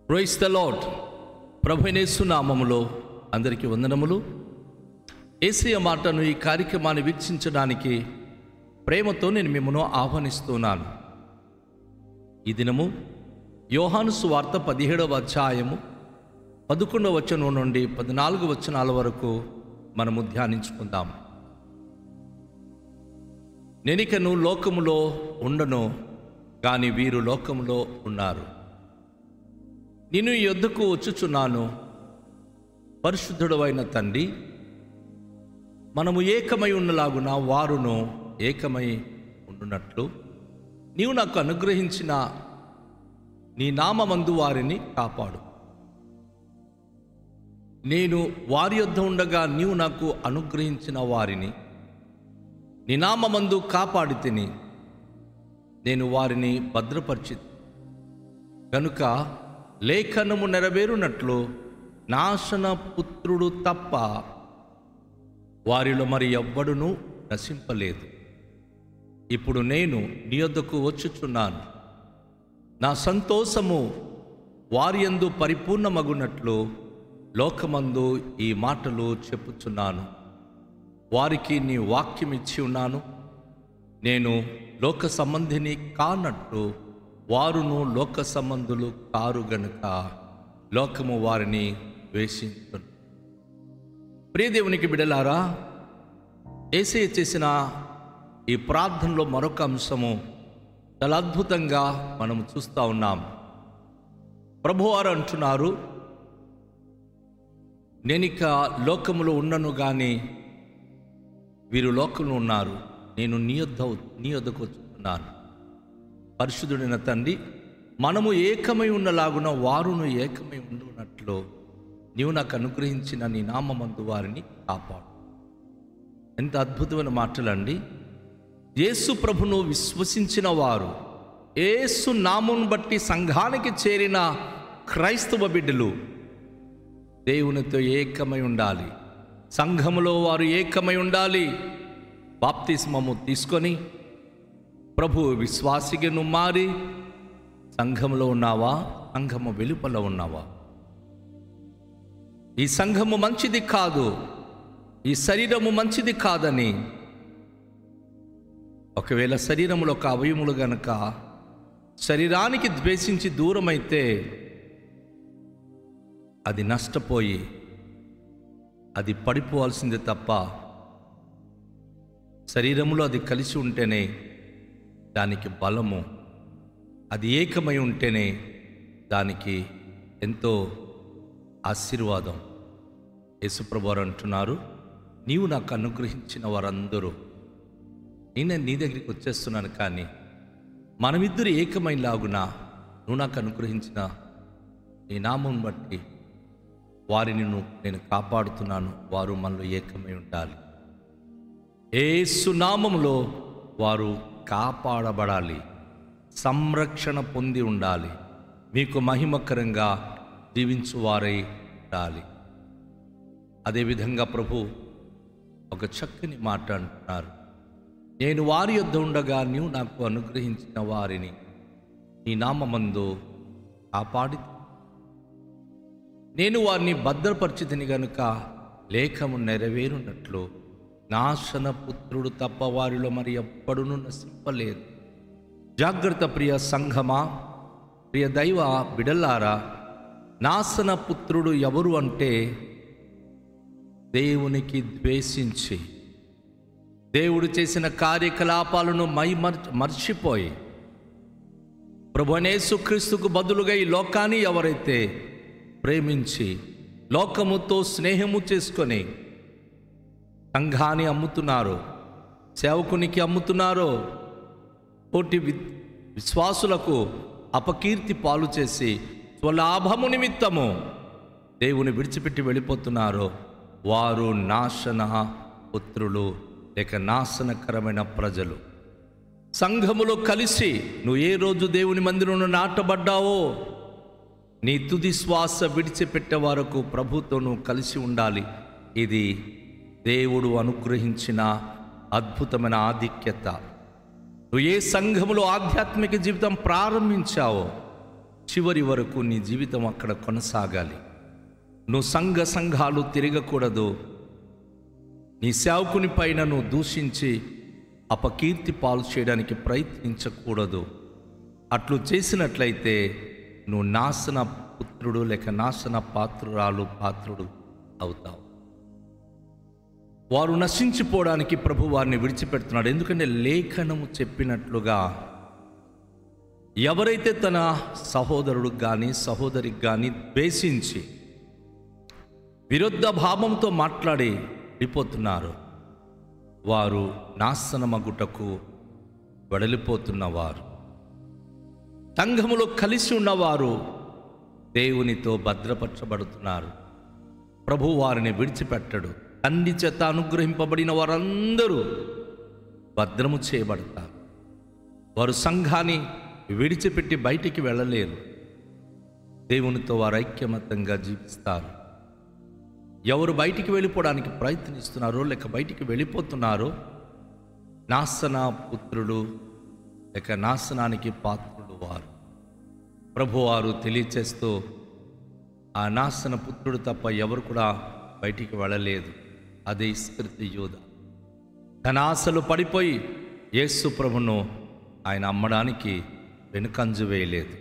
Praise the lord. ప్రభువైన యేసు నామములో అందరికీ వందనములు. యేసయ్య మాటను ఈ కార్యక్రమాన్ని వీక్షించడానికి ప్రేమతో నేను మిమ్మల్ని ఆహ్వానిస్తున్నాను. ఈ దినము యోహాను సువార్త 17వ అధ్యాయము 11వ వచనం నుండి 14 వచనాల వరకు మనము ధ్యానించుకుందాం. నేనికను లోకములో ఉండను, కానీ వీరు లోకములో ఉన్నారు. నేను ఈ యొద్దకు వచ్చుచున్నాను. పరిశుద్ధుడు అయిన తండ్రి, మనము ఏకమై ఉన్నలాగున వారును ఏకమై ఉండునట్లు నీవు నాకు అనుగ్రహించిన నీ నామమందు వారిని కాపాడు. నేను వారి యొద్ద ఉండగా నీవు నాకు అనుగ్రహించిన వారిని నీ నామమందు కాపాడి తిని నేను వారిని భద్రపరిచి కనుక లేఖనము నెరవేరునట్లు నాశన పుత్రుడు తప్ప వారిలో మరి ఎవ్వడునూ నశింపలేదు. ఇప్పుడు నేను నీ యొద్దకు వచ్చుచున్నాను. నా సంతోషము వారి యందు పరిపూర్ణమగునట్లు లోకమందు ఈ మాటలు చెప్పుచున్నాను. వారికి నీ వాక్యం ఇచ్చి ఉన్నాను. నేను లోక సంబంధిని కానట్టు వారును లోక సంబంధులు కారు గనుక లోకము వారిని ద్వేషించును. ప్రియదేవునికి బిడ్డలారా, యేసయ్య చేసిన ఈ ప్రార్థనలో మరొక అంశము చాలా అద్భుతంగా మనం చూస్తూ ఉన్నాం. ప్రభువారు అంటున్నారు, నేనిక లోకములో ఉన్నను కానీ వీరు లోకంలో ఉన్నారు. నేను నీ యొద్దకు వచ్చుతున్నాను. పరిశుద్ధుడైన తండ్రి, మనము ఏకమై ఉన్నలాగున వారును ఏకమై ఉండునట్లు నీవు నాకు అనుగ్రహించిన నీ నామమందు వారిని కాపాడు. ఎంత అద్భుతమైన మాటలండి. యేసు ప్రభును విశ్వసించిన వారు, యేసు నామమును బట్టి సంఘానికి చేరిన క్రైస్తవ బిడ్డలు దేవునితో ఏకమై ఉండాలి. సంఘములో వారు ఏకమై ఉండాలి. బాప్తిస్మము తీసుకొని ప్రభు విశ్వాసిగా నువ్వు మారి సంఘములో ఉన్నావా, సంఘము వెలుపల ఉన్నావా? ఈ సంఘము మంచిది కాదు, ఈ శరీరము మంచిది కాదని, ఒకవేళ శరీరములో ఒక అవయములు గనక శరీరానికి ద్వేషించి దూరమైతే అది నష్టపోయి అది పడిపోవాల్సిందే తప్ప శరీరములో అది కలిసి ఉంటేనే దానికి బలము, అది ఏకమై ఉంటేనే దానికి ఎంతో ఆశీర్వాదం. యేసుప్రభు వారు అంటున్నారు, నీవు నాకు అనుగ్రహించిన వారందరూ, నేను నీ దగ్గరికి వచ్చేస్తున్నాను, కానీ మనమిద్దరు ఏకమైలాగున నువ్వు నాకు అనుగ్రహించిన నీ నామం బట్టి వారిని నేను కాపాడుతున్నాను. వారు మనలో ఏకమై ఉండాలి. యేసు నామములో వారు కాపాడబడాలి, సంరక్షణ పొంది ఉండాలి, మీకు మహిమకరంగా జీవించువారై ఉండాలి. అదేవిధంగా ప్రభు ఒక చక్కని మాట అంటున్నారు, నేను వారి యొద్ద ఉండగా నీవు నాకు అనుగ్రహించిన వారిని నీ నామమందు కాపాడి నేను వారిని భద్రపరిచితిని గనుక లేఖము నెరవేరునట్లు నాశన పుత్రుడు తప్ప వారిలో మరి ఎప్పుడునూ నశింపలేదు. జాగ్రత్త ప్రియ సంఘమా, ప్రియ దైవ బిడల్లారా, నాశన పుత్రుడు ఎవరు అంటే దేవునికి ద్వేషించి దేవుడు చేసిన కార్యకలాపాలను మర్చిపోయి ప్రభువైన యేసుక్రీస్తుకు బదులుగా ఈ లోకాన్ని ఎవరైతే ప్రేమించి లోకముతో స్నేహము చేసుకొని సంఘాన్ని అమ్ముతున్నారో, సేవకునికి అమ్ముతున్నారో, పోటీ విశ్వాసులకు అపకీర్తి పాలు చేసి స్వలాభము నిమిత్తము దేవుని విడిచిపెట్టి వెళ్ళిపోతున్నారో వారు నాశన పుత్రులు, లేక నాశనకరమైన ప్రజలు. సంఘములో కలిసి నువ్వు ఏ రోజు దేవుని మందిరంలో నాటబడ్డావో నీ తుది శ్వాస విడిచిపెట్టే వరకు ప్రభుతో నువ్వు కలిసి ఉండాలి. ఇది దేవుడు అనుగ్రహించిన అద్భుతమైన ఆధిక్యత. నువ్వు ఏ సంఘములో ఆధ్యాత్మిక జీవితం ప్రారంభించావో చివరి వరకు నీ జీవితం అక్కడ కొనసాగాలి. నువ్వు సంఘాలు తిరగకూడదు. నీ సేవకుని పైన నువ్వు దూషించి అపకీర్తి పాలు చేయడానికి ప్రయత్నించకూడదు. అట్లు చేసినట్లయితే నువ్వు నాశన పుత్రుడు లేక నాశన పాత్రుడు అవుతావు. వారు నశించిపోవడానికి ప్రభు వారిని విడిచిపెడుతున్నాడు. ఎందుకంటే లేఖనము చెప్పినట్లుగా ఎవరైతే తన సహోదరుడికి కానీ సహోదరికి కానీ ద్వేషించి విరుద్ధ భావంతో మాట్లాడి వెళ్ళిపోతున్నారు, వారు నాశనమగుటకు వెడలిపోతున్నవారు. సంఘములో కలిసి ఉన్నవారు దేవునితో భద్రపరచబడుతున్నారు. ప్రభు వారిని విడిచిపెట్టడు. తండ్రి చేత అనుగ్రహింపబడిన వారందరూ భద్రము చేయబడతారు. వారు సంఘాన్ని విడిచిపెట్టి బయటికి వెళ్ళలేరు. దేవునితో వారు ఐక్యమత్యంగా జీవిస్తారు. ఎవరు బయటికి వెళ్ళిపోవడానికి ప్రయత్నిస్తున్నారో లేక బయటికి వెళ్ళిపోతున్నారో నాశన పుత్రుడు లేక నాశనానికి పాత్రుడు వారు. ప్రభువారు తెలియచేస్తూ ఆ నాశన పుత్రుడు తప్ప ఎవరు కూడా బయటికి వెళ్ళలేదు. అదే ఇస్కరియోతు యూదా. తన ఆశలు పడిపోయి యేసు ప్రభును ఆయన అమ్మడానికి వెనుకంజు వేయలేదు.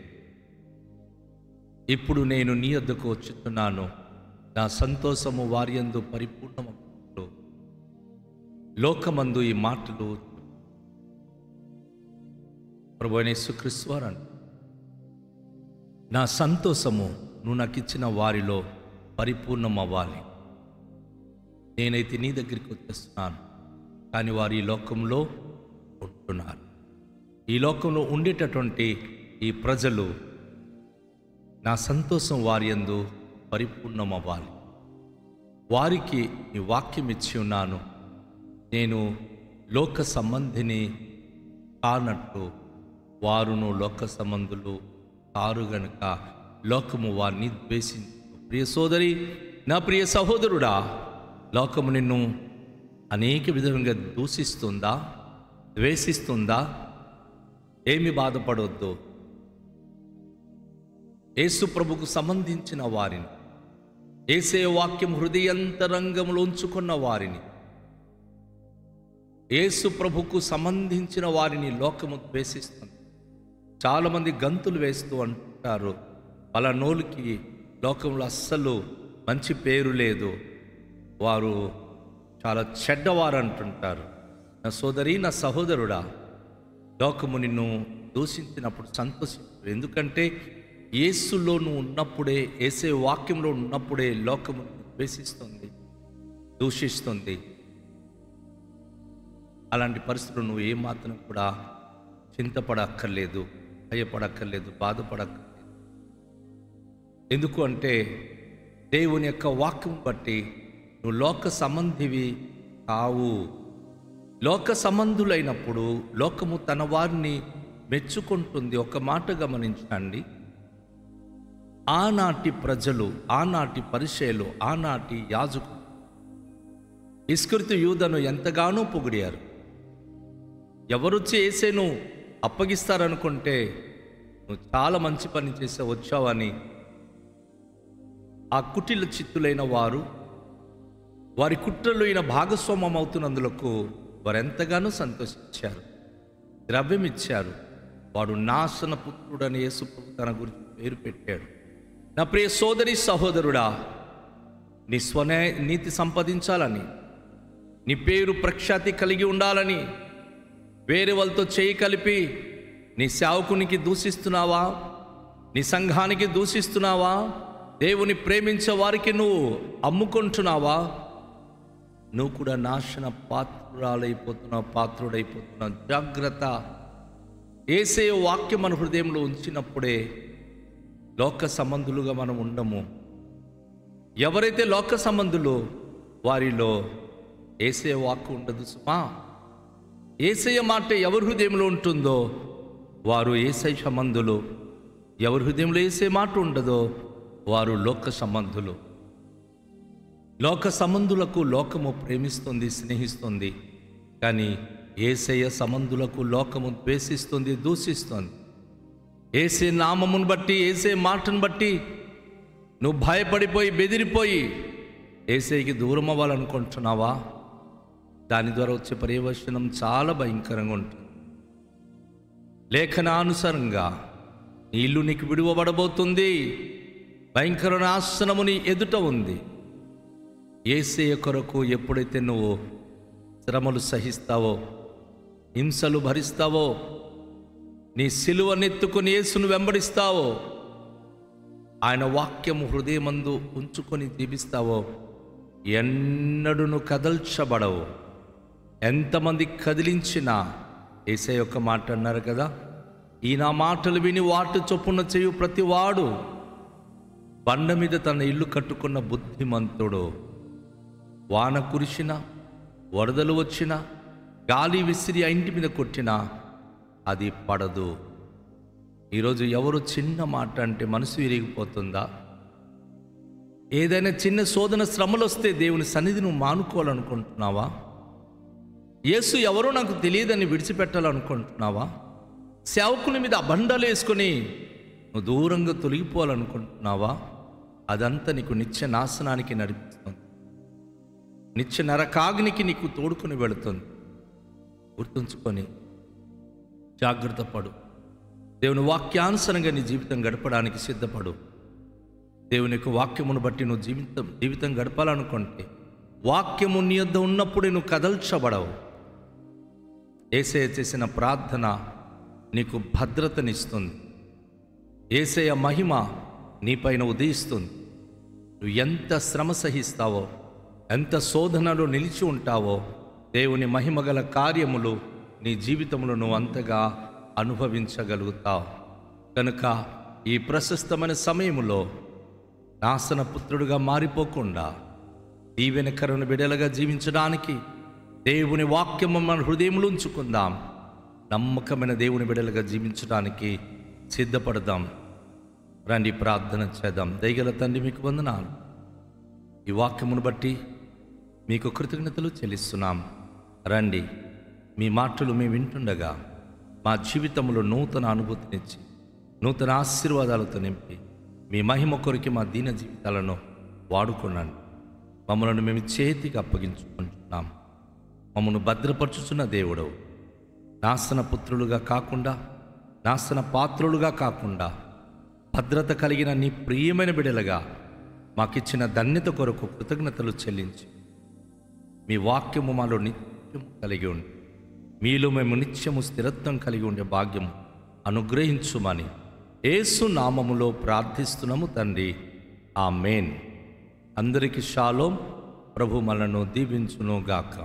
ఇప్పుడు నేను నీ వద్దకు వచ్చుతున్నాను, నా సంతోషము వారి యందు పరిపూర్ణమగును. లోకమందు ఈ మాటలు ప్రభువైన యేసుక్రీస్తు వారు అంటారు, నా సంతోషము నువ్వు నాకు ఇచ్చిన వారిలో పరిపూర్ణం అవ్వాలి. నేనైతే నీ దగ్గరికి వచ్చేస్తున్నాను, కానీ వారు ఈ లోకంలో ఉంటున్నారు. ఈ లోకంలో ఉండేటటువంటి ఈ ప్రజలు నా సంతోషం వారి యందు పరిపూర్ణం అవ్వాలి. వారికి ఈ వాక్యం ఇచ్చి ఉన్నాను. నేను లోక సంబంధిని కానట్టు వారును లోక సంబంధులు కారు గనుక లోకము వారిని ద్వేషించు. ప్రియ సోదరి, నా ప్రియ సహోదరుడా, లోకము నిన్ను అనేక విధంగా దూషిస్తుందా, ద్వేషిస్తుందా? ఏమి బాధపడవద్దు. యేసు ప్రభుకు సంబంధించిన వారిని, యేసే వాక్యం హృదయంతరంగంలో ఉంచుకున్న వారిని, యేసు ప్రభుకు సంబంధించిన వారిని లోకము ద్వేషిస్తుంది. చాలామంది గంతులు వేస్తూ అంటారు, పలానోళ్ళకి లోకంలో అస్సలు మంచి పేరు లేదు, వారు చాలా చెడ్డవారు అంటుంటారు. నా సోదరి, నా సహోదరుడా, లోకము నిన్ను దూషించినప్పుడు సంతోషించు. ఎందుకంటే యేసులో నువ్వు ఉన్నప్పుడే, యేసే వాక్యంలో ఉన్నప్పుడే లోకము ద్వేషిస్తుంది, దూషిస్తుంది. అలాంటి పరిస్థితులు నువ్వు ఏమాత్రం కూడా చింతపడక్కర్లేదు, భయపడక్కర్లేదు, బాధపడక్కర్లేదు. ఎందుకు అంటే దేవుని యొక్క వాక్యం బట్టి నువ్వు లోక సంబంధివి కావు. లోక సంబంధులైనప్పుడు లోకము తన వారిని మెచ్చుకుంటుంది. ఒక మాట గమనించండి, ఆనాటి ప్రజలు, ఆనాటి పరిచయులు, ఆనాటి యాజకులు ఇస్కరియోతు యూదాను ఎంతగానో పొగిడారు. ఎవరొచ్చి యేసేను అప్పగిస్తారనుకుంటే నువ్వు చాలా మంచి పని చేసే వచ్చావని ఆ కుటిల చిత్తులైన వారు, వారి కుట్రలు ఈయన భాగస్వామ్యం అవుతున్నందులకు వారు ఎంతగానో సంతోషించారు, ద్రవ్యం ఇచ్చారు. వాడు నాశన పుత్రుడని యేసు తన గురించి పేరు పెట్టాడు. నా ప్రియ సోదరి సహోదరుడా, నీ నీతి సంపాదించాలని, నీ పేరు ప్రఖ్యాతి కలిగి ఉండాలని వేరే వాళ్ళతో చేయి కలిపి నీ సేవకునికి దూషిస్తున్నావా? నీ సంఘానికి దూషిస్తున్నావా? దేవుని ప్రేమించే వారికి నువ్వు అమ్ముకుంటున్నావా? నువ్వు కూడా నాశన పాత్రుడైపోతున్నావు. జాగ్రత్త. యేసే వాక్యం మన హృదయంలో ఉంచినప్పుడే లోక సంబంధులుగా మనం ఉండము. ఎవరైతే లోక సంబంధులు, వారిలో యేసే వాక్కు ఉండదు సుమా. యేసయ్య మాట ఎవరి హృదయంలో ఉంటుందో వారు యేసయ్య సంబంధులు. ఎవరి హృదయంలో యేసే మాట ఉండదో వారు లోక సంబంధులు. లోక సంబంధులకు లోకము ప్రేమిస్తుంది, స్నేహిస్తుంది. కానీ యేసయ్య సంబంధులకు లోకము ద్వేషిస్తుంది, దూషిస్తుంది. యేసే నామమును బట్టి, యేసే మాటను బట్టి నువ్వు భయపడిపోయి బెదిరిపోయి యేసేకి దూరం అవ్వాలనుకుంటున్నావా? దాని ద్వారా వచ్చే పర్యవసనం చాలా భయంకరంగా ఉంటుంది. లేఖనానుసారంగా నీ ఇల్లు నీకు విడువబడబోతుంది. భయంకర నాశనము నీ ఎదుట ఉంది. యేసయ్య కొరకు ఎప్పుడైతే నువ్వు శ్రమలు సహిస్తావో, హింసలు భరిస్తావో, నీ సిలువనెత్తుకొని యేసును వెంబడిస్తావో, ఆయన వాక్యము హృదయమందు ఉంచుకొని జీవిస్తావో, ఎన్నడూను కదల్చబడవు. ఎంతమంది కదిలించినా యేసయ్య యొక్క మాట అన్నారు కదా, ఈ నా మాటలు విని వాటి చొప్పున చేయు ప్రతివాడు బండ మీద తన ఇల్లు కట్టుకున్న బుద్ధిమంతుడు. వాన కురిసినా, వరదలు వచ్చినా, గాలి విసిరి ఆ ఇంటి మీద కొట్టినా అది పడదు. ఈరోజు ఎవరు చిన్న మాట అంటే మనసు విరిగిపోతుందా? ఏదైనా చిన్న శోధన శ్రమలు వస్తే దేవుని సన్నిధి నువ్వు మానుకోవాలనుకుంటున్నావా? యేసు ఎవరో నాకు తెలియదని విడిచిపెట్టాలనుకుంటున్నావా? సేవకుని మీద అబండాలు వేసుకొని నువ్వు దూరంగా తొలగిపోవాలనుకుంటున్నావా? అదంతా నీకు నిత్య నాశనానికి నడిపిస్తుంది. నిత్య నరకాగ్నికి నీకు తోడుకొని వెళుతుంది. గుర్తుంచుకొని జాగ్రత్త పడు. దేవుని వాక్యానుసారంగా నీ జీవితం గడపడానికి సిద్ధపడు. దేవుని యొక్క వాక్యమును బట్టి నువ్వు జీవితం గడపాలనుకుంటే వాక్యము నీ యొద్ద ఉన్నప్పుడే నువ్వు కదల్చబడవు. యేసయ్య చేసిన ప్రార్థన నీకు భద్రతనిస్తుంది. యేసయ్య మహిమ నీపైన ఉదయిస్తుంది. నువ్వు ఎంత శ్రమ సహిస్తావో, ఎంత శోధనలో నిలిచి ఉంటావో, దేవుని మహిమగల కార్యములు నీ జీవితంలో నువ్వు అంతగా అనుభవించగలుగుతావు. కనుక ఈ ప్రశస్తమైన సమయంలో నాశనపుత్రుడిగా మారిపోకుండా దీవెనకరమైన బిడ్డలుగా జీవించడానికి దేవుని వాక్యము మన హృదయంలో ఉంచుకుందాం. నమ్మకమైన దేవుని బిడ్డలుగా జీవించడానికి సిద్ధపడదాం. రండి ప్రార్థన చేద్దాం. దయగల తండ్రి, మీకు వందనాలు. ఈ వాక్యమును బట్టి మీకు కృతజ్ఞతలు చెల్లిస్తున్నాం. రండి, మీ మాటలు మేము వింటుండగా మా జీవితంలో నూతన అనుభూతినిచ్చి నూతన ఆశీర్వాదాలతో నింపి మీ మహిమ కొరికి మా దీన జీవితాలను వాడుకున్నాను. మమ్మల్ని మేము చేతికి అప్పగించుకుంటున్నాం. మమ్మల్ని భద్రపరచుచున్న దేవుడు, నాశన పుత్రులుగా కాకుండా, నాశన పాత్రులుగా కాకుండా భద్రత కలిగిన నీ ప్రియమైన బిడ్డలుగా మాకిచ్చిన ధన్యత కొరకు కృతజ్ఞతలు చెల్లించి మీ వాక్యము మాలో నిత్యము కలిగి ఉండి మీలో మేము నిత్యము స్థిరత్వం కలిగి ఉండే భాగ్యము అనుగ్రహించుమని యేసు నామములో ప్రార్థిస్తున్నాము తండ్రి. ఆమేన్. అందరికీ షాలోం. ప్రభు మనను దీవించును గాక.